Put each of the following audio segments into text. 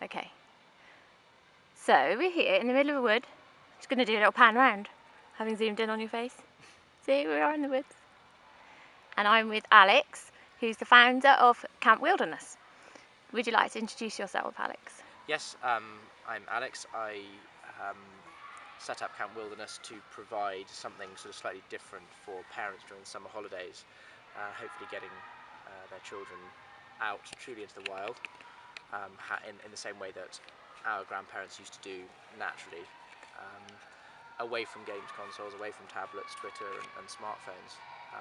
Okay. So we're here in the middle of a wood. Just going to do a little pan round, having zoomed in on your face. See, we are in the woods. And I'm with Alex, who's the founder of Camp Wilderness. Would you like to introduce yourself, Alex? Yes, I'm Alex. I set up Camp Wilderness to provide something sort of slightly different for parents during the summer holidays, hopefully getting their children out truly into the wild, in the same way that our grandparents used to do naturally, away from games consoles, away from tablets, Twitter and smartphones,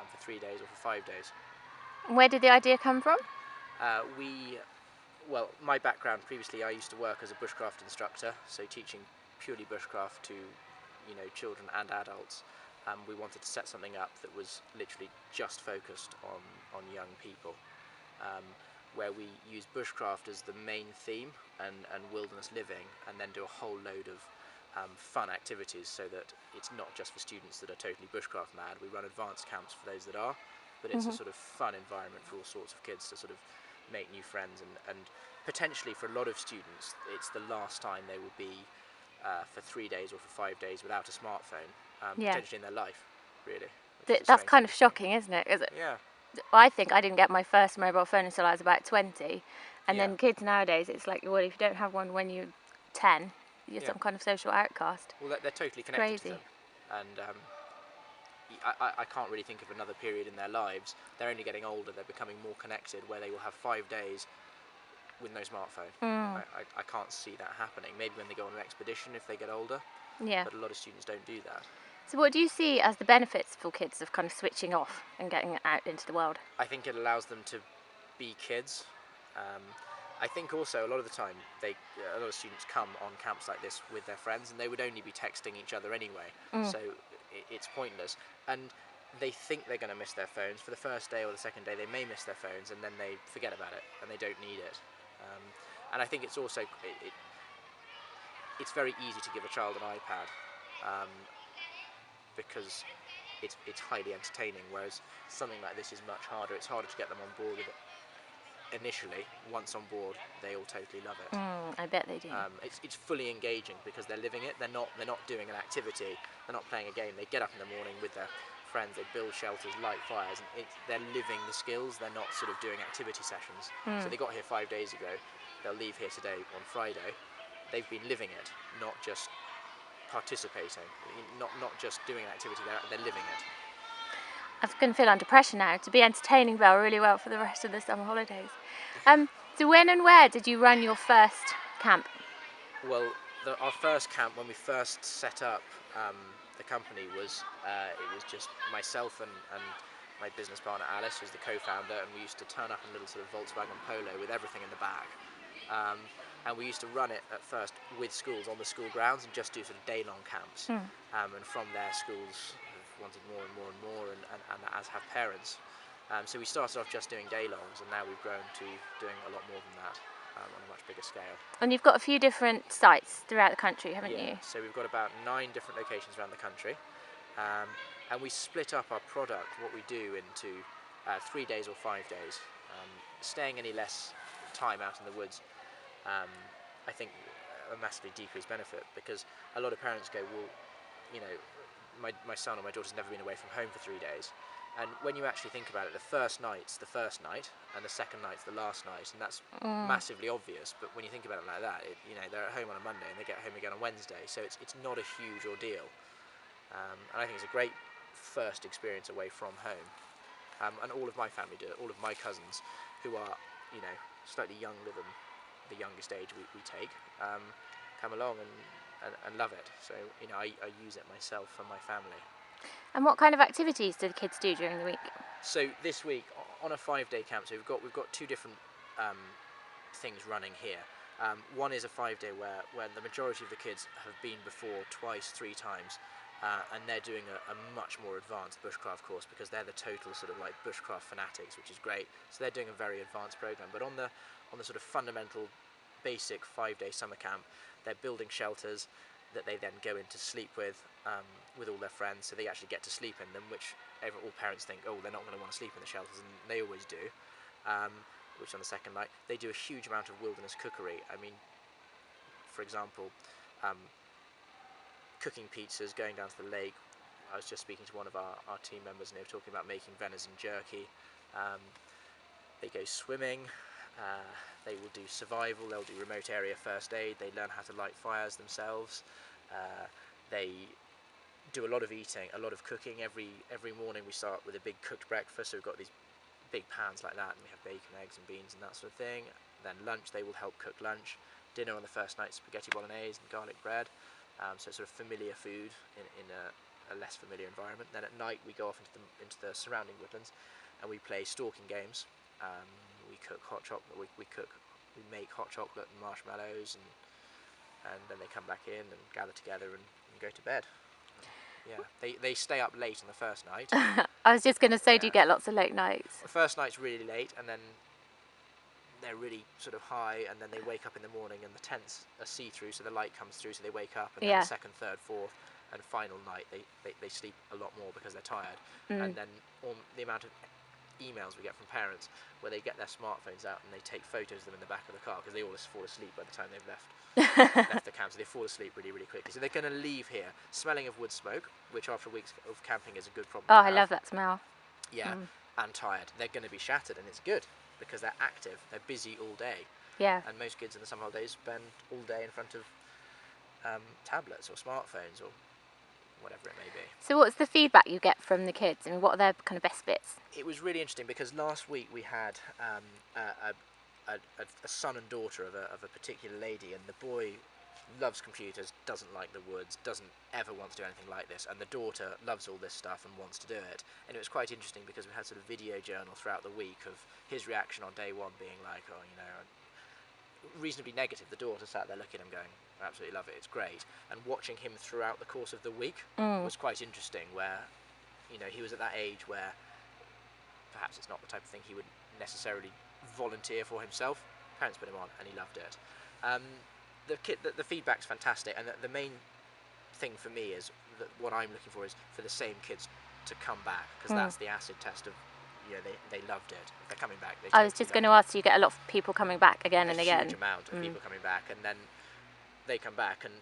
for 3 days or for 5 days. Where did the idea come from? Well, my background previously, I used to work as a bushcraft instructor, so teaching purely bushcraft to, children and adults. We wanted to set something up that was literally just focused on young people, where we use bushcraft as the main theme and wilderness living, and then do a whole load of fun activities, so that it's not just for students that are totally bushcraft mad. We run advanced camps for those that are, but it's a sort of fun environment for all sorts of kids to sort of make new friends, and potentially for a lot of students it's the last time they will be for 3 days or for 5 days without a smartphone, potentially in their life, really. That's kind of shocking, isn't it? Yeah. I think I didn't get my first mobile phone until I was about 20, and Yeah. then kids nowadays, it's like, well, if you don't have one when you're 10, you're Yeah. some kind of social outcast. Well, they're totally connected to Crazy. them, and I can't really think of another period in their lives. They're only getting older, they're becoming more connected, where they will have 5 days with no smartphone. I can't see that happening. Maybe when they go on an expedition if they get older, Yeah. but a lot of students don't do that. So what do you see as the benefits for kids of kind of switching off and getting out into the world? I think it allows them to be kids. I think also a lot of the time a lot of students come on camps like this with their friends, and they would only be texting each other anyway, so it's pointless. And they think they're going to miss their phones. For the first day or the second day they may miss their phones, and then they forget about it and they don't need it. And I think it's also it's very easy to give a child an iPad, because it's highly entertaining, whereas something like this is much harder. It's harder to get them on board with it initially. Once on board, they all totally love it. I bet they do. It's fully engaging because they're living it. They're not doing an activity. They're not playing a game. They get up in the morning with their friends. They build shelters, light fires, and they're living the skills. They're not sort of doing activity sessions. So they got here 5 days ago. They'll leave here today on Friday. They've been living it, not just participating, not just doing an activity. They're living it. I'm going to feel under pressure now to be entertaining Belle really well for the rest of the summer holidays. So when and where did you run your first camp? Well, our first camp, when we first set up the company, was it was just myself and my business partner Alice, who's the co-founder, and we used to turn up in a little sort of Volkswagen Polo with everything in the back. And we used to run it at first with schools on the school grounds and just do sort of day-long camps. And from there, schools have wanted more and more and more, and as have parents. So we started off just doing day-longs, and now we've grown to doing a lot more than that, on a much bigger scale. And you've got a few different sites throughout the country, haven't you? So we've got about 9 different locations around the country, and we split up our product, what we do, into 3 days or 5 days. Staying any less time out in the woods, I think, a massively decreased benefit, because a lot of parents go, well, my son or my daughter's never been away from home for 3 days. And when you actually think about it, the first night's the first night, and the second night's the last night, and that's massively obvious. But when you think about it like that, they're at home on a Monday and they get home again on Wednesday, so it's not a huge ordeal. And I think it's a great first experience away from home. And all of my family do it. All of my cousins, who are slightly younger than the youngest age we take, come along and love it. So I use it myself and my family. And what kind of activities do the kids do during the week? So this week, on a 5-day camp, so we've got 2 different things running here. One is a 5-day where the majority of the kids have been before twice, 3 times, and they're doing a much more advanced bushcraft course, because they're the total sort of like bushcraft fanatics, which is great. So they're doing a very advanced program. But on the sort of fundamental, basic 5-day summer camp, they're building shelters that they then go in to sleep with all their friends, so they actually get to sleep in them, which all parents think, oh, they're not going to want to sleep in the shelters, and they always do. Which on the second night, they do a huge amount of wilderness cookery. I mean, for example, cooking pizzas, going down to the lake. I was just speaking to one of our team members, and they were talking about making venison jerky. They go swimming. They will do survival. They'll do remote area first aid. They learn how to light fires themselves. They do a lot of eating, a lot of cooking. Every morning we start with a big cooked breakfast. So we've got these big pans like that, and we have bacon, eggs, and beans, and that sort of thing. Then lunch, they will help cook lunch. Dinner on the first night, spaghetti bolognese and garlic bread. So sort of familiar food in a less familiar environment. Then at night we go off into the surrounding woodlands, and we play stalking games. We cook hot chocolate. We make hot chocolate and marshmallows, and then they come back in and gather together and go to bed. Yeah, they stay up late on the first night. I was just going to say, do you Yeah. get lots of late nights? The first night's really late, and then they're really sort of high, and then they wake up in the morning, and the tents are see-through, so the light comes through, so they wake up, and then Yeah. the second, third, fourth, and final night they sleep a lot more because they're tired. Mm. And then the amount of emails we get from parents where they get their smartphones out and they take photos of them in the back of the car, because they all fall asleep by the time they've left the camp, so they fall asleep really, really quickly. So they're going to leave here smelling of wood smoke, which after weeks of camping is a good problem Oh, to I have. love that smell. Yeah, and tired. They're going to be shattered, and it's good because they're active, they're busy all day. Yeah. And most kids in the summer holidays spend all day in front of tablets or smartphones or whatever it may be. So what's the feedback you get from the kids? I mean, what are their kind of best bits? It was really interesting because last week we had a son and daughter of a particular lady, and the boy loves computers, doesn't like the woods, doesn't ever want to do anything like this, and the daughter loves all this stuff and wants to do it. And it was quite interesting because we had sort of video journal throughout the week of his reaction on day one being like, oh, you know, reasonably negative. The daughter sat there looking at him going, I absolutely love it, it's great. And watching him throughout the course of the week was quite interesting, where, you know, he was at that age where perhaps it's not the type of thing he would necessarily volunteer for himself. Parents put him on, and he loved it. The feedback's fantastic, and the main thing for me is that what I'm looking for is for the same kids to come back, because that's the acid test of, you know, they loved it. If they're coming back, they I was just going to ask, you get a lot of people coming back again and again? A huge amount of people coming back, and then they come back, and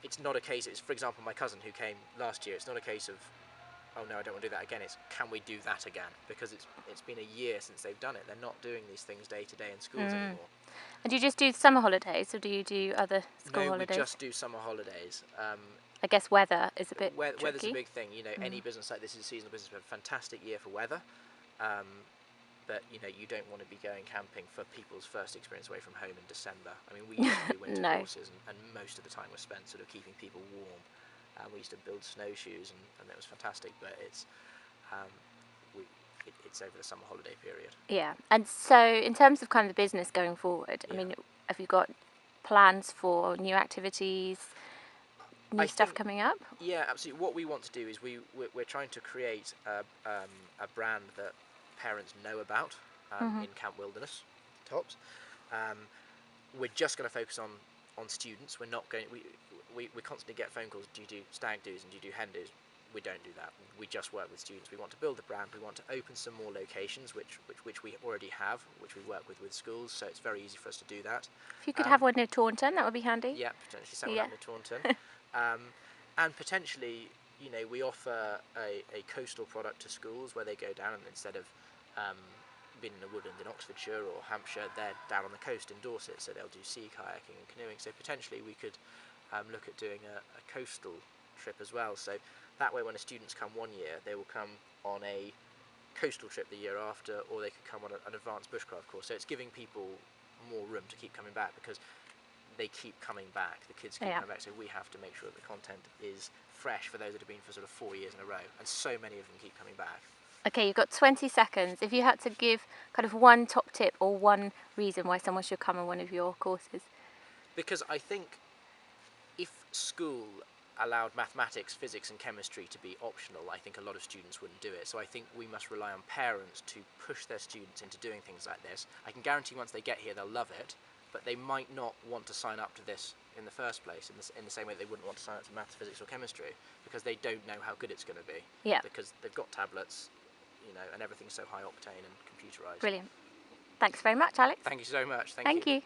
it's not a case. It's, for example, my cousin who came last year. It's not a case of, oh no, I don't want to do that again. It's, can we do that again? Because it's been a year since they've done it. They're not doing these things day to day in schools anymore. And do you just do summer holidays, or do you do other school No, holidays? we just do summer holidays. I guess weather is a bit Weather's tricky. a big thing. You know, any business like this is a seasonal business. We have a fantastic year for weather. But you know, you don't want to be going camping for people's first experience away from home in December. I mean, we used to do winter No. courses, and most of the time was spent sort of keeping people warm. We used to build snowshoes, and it was fantastic. But it's it's over the summer holiday period. Yeah. And so in terms of kind of the business going forward, I Yeah. mean, have you got plans for new activities, new stuff coming up? Yeah, absolutely. What we want to do is we're trying to create a brand that parents know about in Camp Wilderness Tops. We're just going to focus on students. We're not going. We constantly get phone calls. Do you do stag do's and do you do hen do's? We don't do that. We just work with students. We want to build a brand. We want to open some more locations, which we already have, which we work with schools. So it's very easy for us to do that. If you could have one near Taunton, that would be handy. Yeah, potentially somewhere near Taunton. And potentially, you know, we offer a coastal product to schools where they go down, and instead of being in a woodland in Oxfordshire or Hampshire, they're down on the coast in Dorset, so they'll do sea kayaking and canoeing. So potentially we could look at doing a coastal trip as well. So that way when the students come one year, they will come on a coastal trip the year after, or they could come on an advanced bushcraft course. So it's giving people more room to keep coming back, because they keep coming back, the kids keep coming back, so we have to make sure that the content is fresh for those that have been for sort of 4 years in a row, and so many of them keep coming back. Okay, you've got 20 seconds. If you had to give kind of one top tip or one reason why someone should come on one of your courses. Because I think if school allowed mathematics, physics and chemistry to be optional, I think a lot of students wouldn't do it. So I think we must rely on parents to push their students into doing things like this. I can guarantee once they get here they'll love it, but they might not want to sign up to this in the first place, in the same way they wouldn't want to sign up to maths, physics or chemistry, because they don't know how good it's going to be. Yeah. Because they've got tablets, you know, and everything's so high octane and computerised. Brilliant. Thanks very much, Alex. Thank you so much. Thank you.